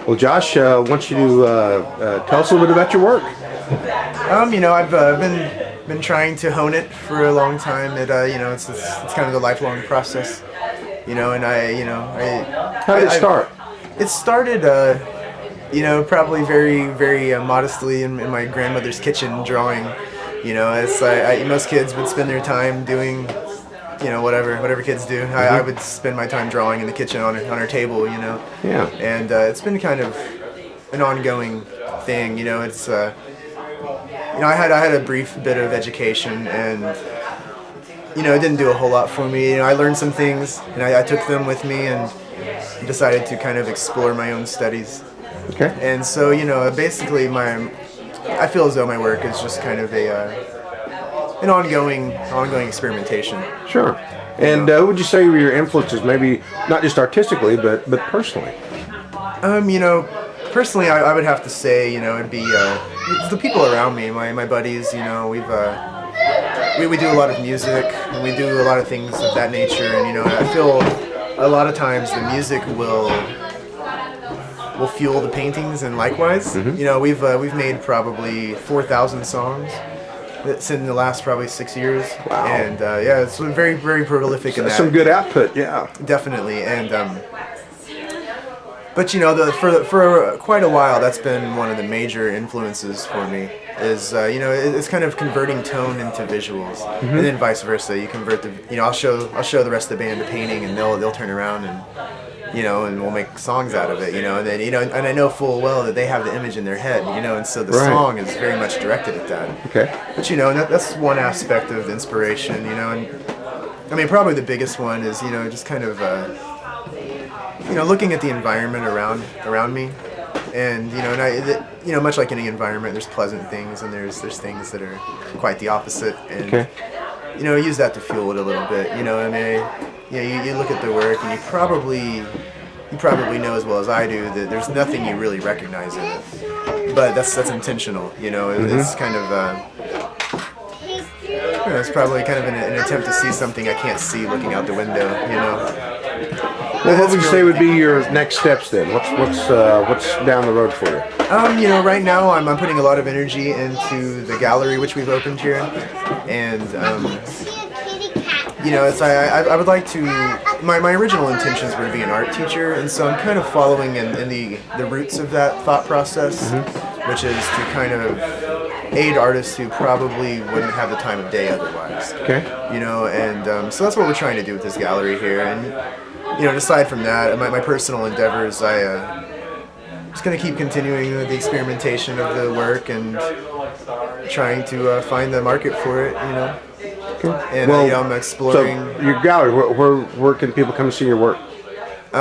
Well, Josh, I want you to tell us a little bit about your work. I've been trying to hone it for a long time. It's kind of a lifelong process. And How did it start? It started, probably very, very modestly in my grandmother's kitchen drawing. As most kids would spend their time doing, whatever kids do. I would spend my time drawing in the kitchen on her table. Yeah. And it's been kind of an ongoing thing. I had a brief bit of education, and it didn't do a whole lot for me. I learned some things, and I took them with me, and decided to kind of explore my own studies. Okay. And so, basically, I feel as though my work is just kind of an ongoing experimentation. Sure. And who would you say were your influences? Maybe not just artistically, but personally. Personally, I would have to say, it'd be the people around me, my buddies. We do a lot of music, and we do a lot of things of that nature. And I feel a lot of times the music will fuel the paintings, and likewise. We've made probably 4,000 songs that's in the last probably 6 years. Wow. And it's very, very prolific in that. Some good output, yeah. Definitely. And but for quite a while, that's been one of the major influences for me. Is it's kind of converting tone into visuals, and then vice versa. You convert I'll show the rest of the band a painting, and they'll turn around and and we'll make songs out of it. And then and I know full well that they have the image in their head, and so the song is very much directed at that. Okay. But that's one aspect of the inspiration. And I mean, probably the biggest one is just kind of looking at the environment around me, and much like any environment, there's pleasant things, and there's things that are quite the opposite, and use that to fuel it a little bit. You look at the work, and you probably know as well as I do that there's nothing you really recognize in it, but that's intentional. It's kind of it's probably kind of an attempt to see something I can't see looking out the window. Well, what would you say would be your next steps then? What's down the road for you? Right now I'm putting a lot of energy into the gallery which we've opened here, and I would like to. My original intentions were to be an art teacher, and so I'm kind of following in the roots of that thought process, which is to kind of aid artists who probably wouldn't have the time of day otherwise. Okay. And so that's what we're trying to do with this gallery here, and. Aside from that, my personal endeavors, just going to keep continuing the experimentation of the work and trying to find the market for it, Okay. And I'm exploring. So your gallery, where can people come see your work?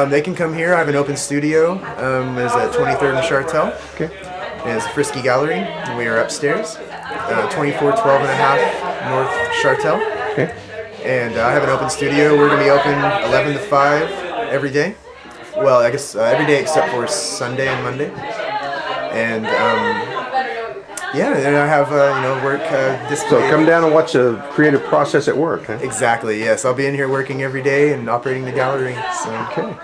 They can come here. I have an open studio. It's at 23rd and Chartel. Okay. And it's a Frisky Gallery. And we are upstairs, 2412 and a half North Chartel. Okay. And I have an open studio. We're going to be open 11 to 5 every day. Well, I guess every day except for Sunday and Monday. And and I have work displayed. So come down and watch the creative process at work. Huh? Exactly. Yes, I'll be in here working every day and operating the gallery. So okay.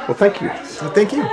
Well, thank you. So thank you.